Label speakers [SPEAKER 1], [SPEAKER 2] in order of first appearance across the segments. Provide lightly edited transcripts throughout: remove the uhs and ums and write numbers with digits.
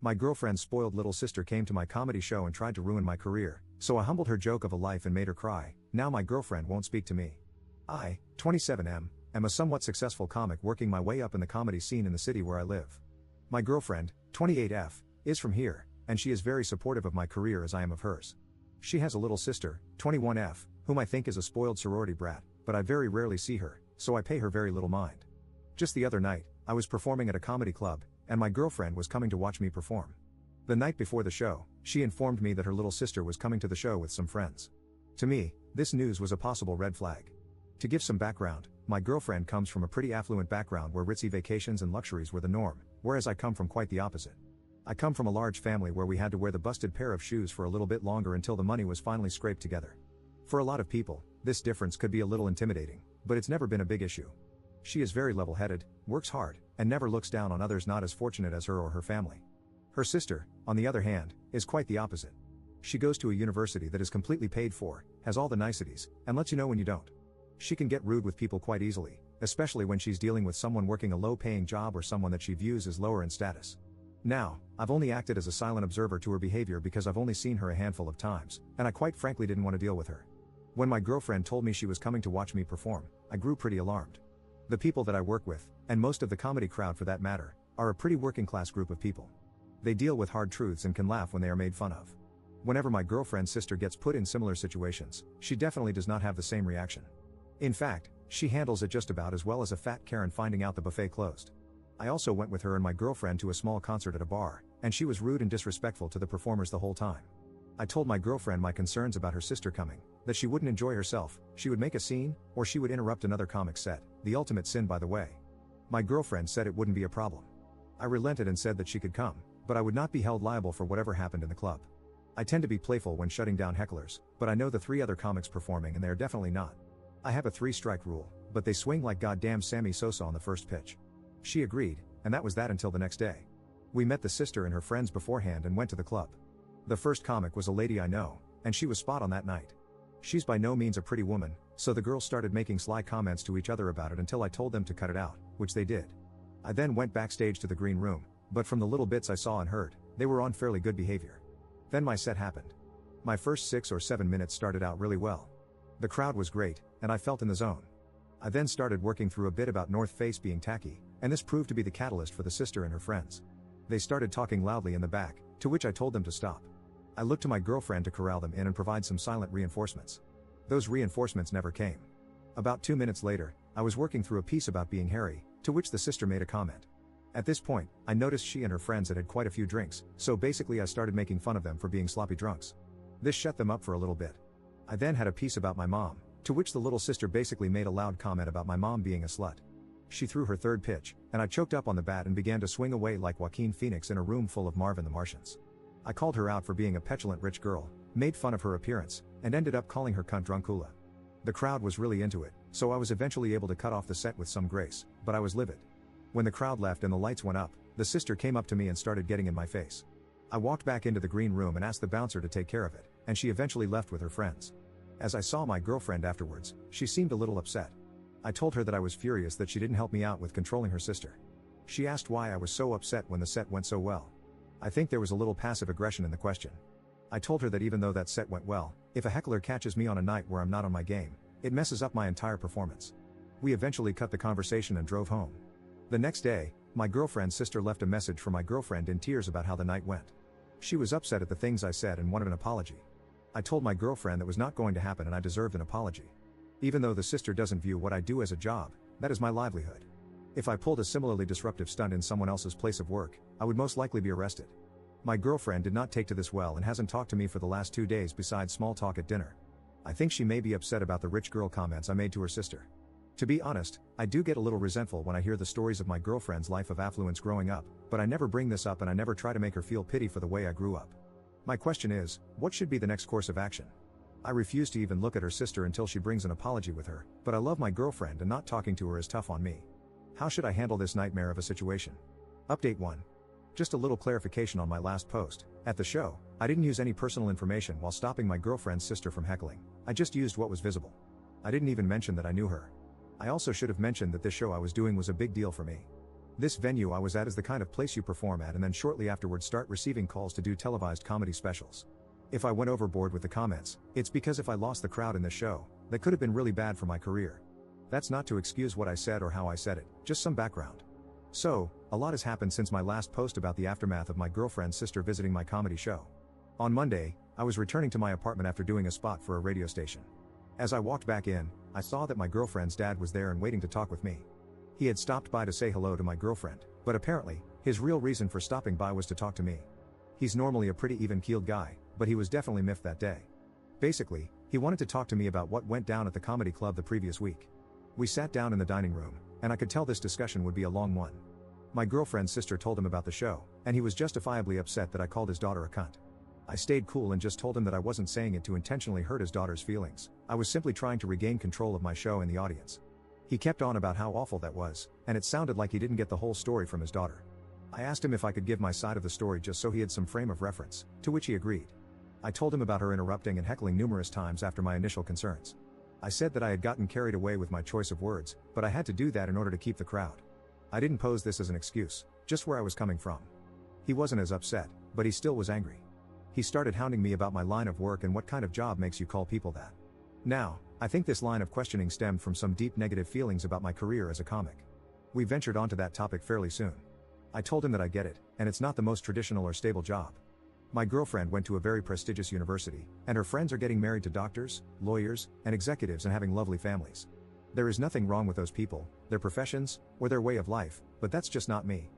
[SPEAKER 1] My girlfriend's spoiled little sister came to my comedy show and tried to ruin my career, so I humbled her joke of a life and made her cry. Now my girlfriend won't speak to me. I, 27M, am a somewhat successful comic working my way up in the comedy scene in the city where I live. My girlfriend, 28F, is from here, and she is very supportive of my career as I am of hers. She has a little sister, 21F, whom I think is a spoiled sorority brat, but I very rarely see her, so I pay her very little mind. Just the other night, I was performing at a comedy club, and my girlfriend was coming to watch me perform. The night before the show, she informed me that her little sister was coming to the show with some friends. To me, this news was a possible red flag. To give some background, my girlfriend comes from a pretty affluent background where ritzy vacations and luxuries were the norm, whereas I come from quite the opposite. I come from a large family where we had to wear the busted pair of shoes for a little bit longer until the money was finally scraped together. For a lot of people, this difference could be a little intimidating, but it's never been a big issue. She is very level-headed, works hard, and never looks down on others not as fortunate as her or her family. Her sister, on the other hand, is quite the opposite. She goes to a university that is completely paid for, has all the niceties, and lets you know when you don't. She can get rude with people quite easily, especially when she's dealing with someone working a low-paying job or someone that she views as lower in status. Now, I've only acted as a silent observer to her behavior because I've only seen her a handful of times, and I quite frankly didn't want to deal with her. When my girlfriend told me she was coming to watch me perform, I grew pretty alarmed. The people that I work with, and most of the comedy crowd for that matter, are a pretty working-class group of people. They deal with hard truths and can laugh when they are made fun of. Whenever my girlfriend's sister gets put in similar situations, she definitely does not have the same reaction. In fact, she handles it just about as well as a fat Karen finding out the buffet closed. I also went with her and my girlfriend to a small concert at a bar, and she was rude and disrespectful to the performers the whole time. I told my girlfriend my concerns about her sister coming, that she wouldn't enjoy herself, she would make a scene, or she would interrupt another comic's set, the ultimate sin by the way. My girlfriend said it wouldn't be a problem. I relented and said that she could come, but I would not be held liable for whatever happened in the club. I tend to be playful when shutting down hecklers, but I know the 3 other comics performing and they are definitely not. I have a 3-strike rule, but they swing like goddamn Sammy Sosa on the first pitch. She agreed, and that was that until the next day. We met the sister and her friends beforehand and went to the club. The first comic was a lady I know, and she was spot on that night. She's by no means a pretty woman, so the girls started making sly comments to each other about it until I told them to cut it out, which they did. I then went backstage to the green room, but from the little bits I saw and heard, they were on fairly good behavior. Then my set happened. My first 6 or 7 minutes started out really well. The crowd was great, and I felt in the zone. I then started working through a bit about North Face being tacky, and this proved to be the catalyst for the sister and her friends. They started talking loudly in the back, to which I told them to stop. I looked to my girlfriend to corral them in and provide some silent reinforcements. Those reinforcements never came. About 2 minutes later, I was working through a piece about being hairy, to which the sister made a comment. At this point, I noticed she and her friends had had quite a few drinks, so basically I started making fun of them for being sloppy drunks. This shut them up for a little bit. I then had a piece about my mom, to which the little sister basically made a loud comment about my mom being a slut. She threw her 3rd pitch, and I choked up on the bat and began to swing away like Joaquin Phoenix in a room full of Marvin the Martians. I called her out for being a petulant rich girl, made fun of her appearance, and ended up calling her cunt drunkula. The crowd was really into it, so I was eventually able to cut off the set with some grace, but I was livid. When the crowd left and the lights went up, the sister came up to me and started getting in my face. I walked back into the green room and asked the bouncer to take care of it, and she eventually left with her friends. As I saw my girlfriend afterwards, she seemed a little upset. I told her that I was furious that she didn't help me out with controlling her sister. She asked why I was so upset when the set went so well. I think there was a little passive aggression in the question. I told her that even though that set went well, if a heckler catches me on a night where I'm not on my game, it messes up my entire performance. We eventually cut the conversation and drove home. The next day, my girlfriend's sister left a message for my girlfriend in tears about how the night went. She was upset at the things I said and wanted an apology. I told my girlfriend that was not going to happen and I deserved an apology. Even though the sister doesn't view what I do as a job, that is my livelihood. If I pulled a similarly disruptive stunt in someone else's place of work, I would most likely be arrested. My girlfriend did not take to this well and hasn't talked to me for the last 2 days besides small talk at dinner. I think she may be upset about the rich girl comments I made to her sister. To be honest, I do get a little resentful when I hear the stories of my girlfriend's life of affluence growing up, but I never bring this up and I never try to make her feel pity for the way I grew up. My question is, what should be the next course of action? I refuse to even look at her sister until she brings an apology with her, but I love my girlfriend and not talking to her is tough on me. How should I handle this nightmare of a situation? Update 1. Just a little clarification on my last post. At the show, I didn't use any personal information while stopping my girlfriend's sister from heckling. I just used what was visible. I didn't even mention that I knew her. I also should have mentioned that this show I was doing was a big deal for me. This venue I was at is the kind of place you perform at and then shortly afterwards start receiving calls to do televised comedy specials. If I went overboard with the comments, it's because if I lost the crowd in the show, that could have been really bad for my career. That's not to excuse what I said or how I said it, just some background. So, a lot has happened since my last post about the aftermath of my girlfriend's sister visiting my comedy show. On Monday, I was returning to my apartment after doing a spot for a radio station. As I walked back in, I saw that my girlfriend's dad was there and waiting to talk with me. He had stopped by to say hello to my girlfriend, but apparently, his real reason for stopping by was to talk to me. He's normally a pretty even-keeled guy, but he was definitely miffed that day. Basically, he wanted to talk to me about what went down at the comedy club the previous week. We sat down in the dining room, and I could tell this discussion would be a long one. My girlfriend's sister told him about the show, and he was justifiably upset that I called his daughter a cunt. I stayed cool and just told him that I wasn't saying it to intentionally hurt his daughter's feelings, I was simply trying to regain control of my show and the audience. He kept on about how awful that was, and it sounded like he didn't get the whole story from his daughter. I asked him if I could give my side of the story just so he had some frame of reference, to which he agreed. I told him about her interrupting and heckling numerous times after my initial concerns. I said that I had gotten carried away with my choice of words, but I had to do that in order to keep the crowd. I didn't pose this as an excuse, just where I was coming from. He wasn't as upset, but he still was angry. He started hounding me about my line of work and what kind of job makes you call people that. Now, I think this line of questioning stemmed from some deep negative feelings about my career as a comic. We ventured onto that topic fairly soon. I told him that I get it, and it's not the most traditional or stable job. My girlfriend went to a very prestigious university, and her friends are getting married to doctors, lawyers, and executives and having lovely families. There is nothing wrong with those people, their professions, or their way of life, but that's just not me.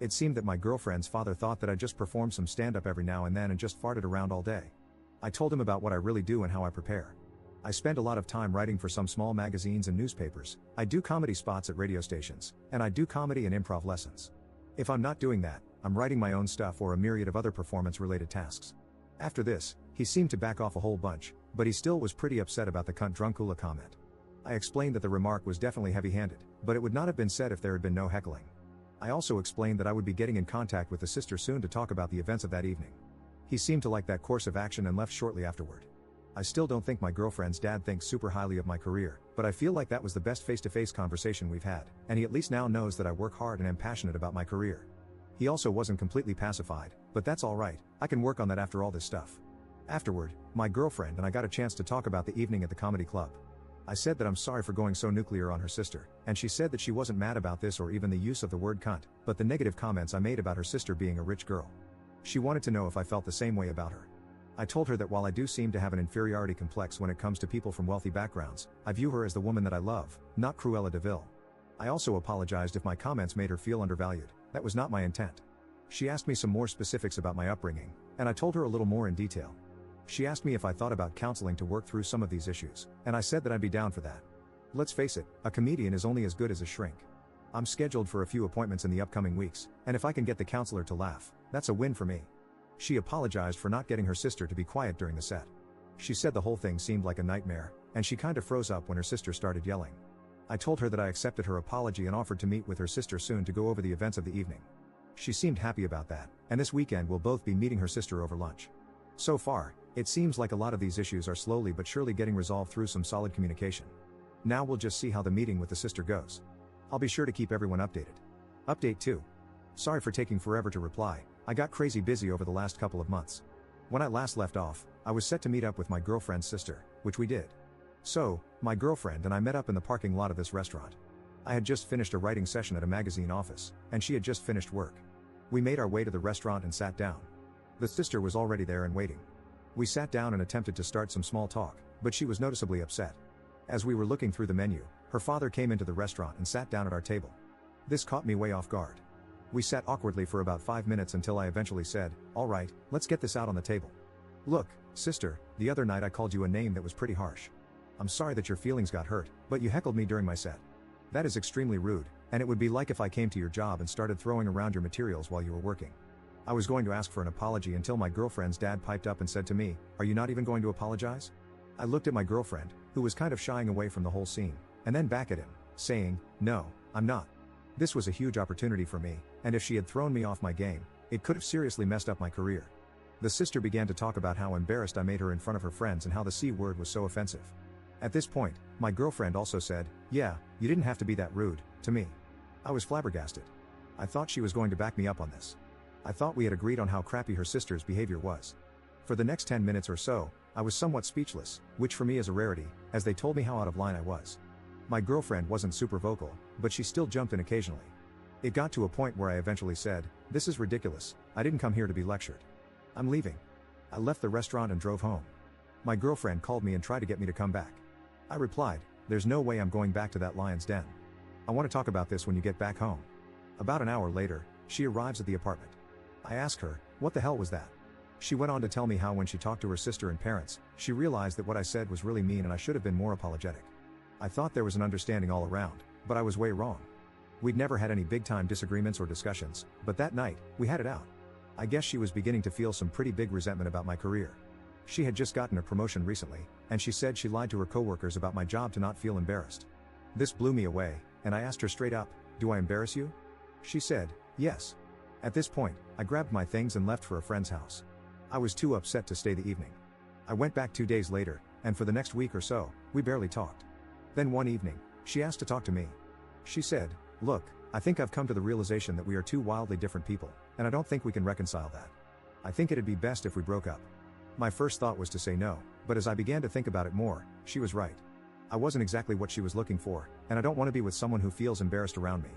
[SPEAKER 1] It seemed that my girlfriend's father thought that I just performed some stand-up every now and then and just farted around all day. I told him about what I really do and how I prepare. I spend a lot of time writing for some small magazines and newspapers, I do comedy spots at radio stations, and I do comedy and improv lessons. If I'm not doing that, I'm writing my own stuff or a myriad of other performance-related tasks. After this, he seemed to back off a whole bunch, but he still was pretty upset about the cunt drunkula comment. I explained that the remark was definitely heavy-handed, but it would not have been said if there had been no heckling. I also explained that I would be getting in contact with the sister soon to talk about the events of that evening. He seemed to like that course of action and left shortly afterward. I still don't think my girlfriend's dad thinks super highly of my career, but I feel like that was the best face-to-face conversation we've had, and he at least now knows that I work hard and am passionate about my career. He also wasn't completely pacified, but that's alright, I can work on that after all this stuff. Afterward, my girlfriend and I got a chance to talk about the evening at the comedy club. I said that I'm sorry for going so nuclear on her sister, and she said that she wasn't mad about this or even the use of the word cunt, but the negative comments I made about her sister being a rich girl. She wanted to know if I felt the same way about her. I told her that while I do seem to have an inferiority complex when it comes to people from wealthy backgrounds, I view her as the woman that I love, not Cruella de Vil. I also apologized if my comments made her feel undervalued, that was not my intent. She asked me some more specifics about my upbringing, and I told her a little more in detail. She asked me if I thought about counseling to work through some of these issues, and I said that I'd be down for that. Let's face it, a comedian is only as good as a shrink. I'm scheduled for a few appointments in the upcoming weeks, and if I can get the counselor to laugh, that's a win for me. She apologized for not getting her sister to be quiet during the set. She said the whole thing seemed like a nightmare, and she kinda froze up when her sister started yelling. I told her that I accepted her apology and offered to meet with her sister soon to go over the events of the evening. She seemed happy about that, and this weekend we'll both be meeting her sister over lunch. So far, it seems like a lot of these issues are slowly but surely getting resolved through some solid communication. Now we'll just see how the meeting with the sister goes. I'll be sure to keep everyone updated. Update 2. Sorry for taking forever to reply, I got crazy busy over the last couple of months. When I last left off, I was set to meet up with my girlfriend's sister, which we did. So, my girlfriend and I met up in the parking lot of this restaurant. I had just finished a writing session at a magazine office, and she had just finished work. We made our way to the restaurant and sat down. The sister was already there and waiting. We sat down and attempted to start some small talk, but she was noticeably upset. As we were looking through the menu, her father came into the restaurant and sat down at our table. This caught me way off guard. We sat awkwardly for about 5 minutes until I eventually said, "Alright, let's get this out on the table. Look, sister, the other night I called you a name that was pretty harsh. I'm sorry that your feelings got hurt, but you heckled me during my set. That is extremely rude, and it would be like if I came to your job and started throwing around your materials while you were working." I was going to ask for an apology until my girlfriend's dad piped up and said to me, "Are you not even going to apologize?" I looked at my girlfriend, who was kind of shying away from the whole scene, and then back at him, saying, "No, I'm not." This was a huge opportunity for me, and if she had thrown me off my game, it could have seriously messed up my career. The sister began to talk about how embarrassed I made her in front of her friends and how the C word was so offensive. At this point, my girlfriend also said, "Yeah, you didn't have to be that rude, to me." I was flabbergasted. I thought she was going to back me up on this. I thought we had agreed on how crappy her sister's behavior was. For the next 10 minutes or so, I was somewhat speechless, which for me is a rarity, as they told me how out of line I was. My girlfriend wasn't super vocal, but she still jumped in occasionally. It got to a point where I eventually said, "This is ridiculous, I didn't come here to be lectured. I'm leaving." I left the restaurant and drove home. My girlfriend called me and tried to get me to come back. I replied, "There's no way I'm going back to that lion's den. I want to talk about this when you get back home." About an hour later, she arrives at the apartment. I ask her, "What the hell was that?" She went on to tell me how when she talked to her sister and parents, she realized that what I said was really mean and I should have been more apologetic. I thought there was an understanding all around, but I was way wrong. We'd never had any big-time disagreements or discussions, but that night, we had it out. I guess she was beginning to feel some pretty big resentment about my career. She had just gotten a promotion recently, and she said she lied to her coworkers about my job to not feel embarrassed. This blew me away, and I asked her straight up, "Do I embarrass you?" She said, "Yes." At this point, I grabbed my things and left for a friend's house. I was too upset to stay the evening. I went back 2 days later, and for the next week or so, we barely talked. Then one evening, she asked to talk to me. She said, "Look, I think I've come to the realization that we are two wildly different people, and I don't think we can reconcile that. I think it'd be best if we broke up." My first thought was to say no, but as I began to think about it more, she was right. I wasn't exactly what she was looking for, and I don't want to be with someone who feels embarrassed around me.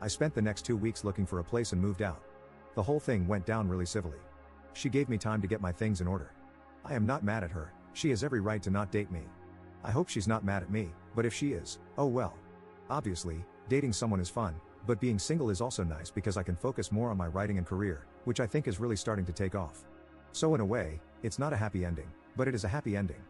[SPEAKER 1] I spent the next 2 weeks looking for a place and moved out. The whole thing went down really civilly. She gave me time to get my things in order. I am not mad at her, she has every right to not date me. I hope she's not mad at me, but if she is, oh well. Obviously, dating someone is fun, but being single is also nice because I can focus more on my writing and career, which I think is really starting to take off. So in a way, it's not a happy ending, but it is a happy ending.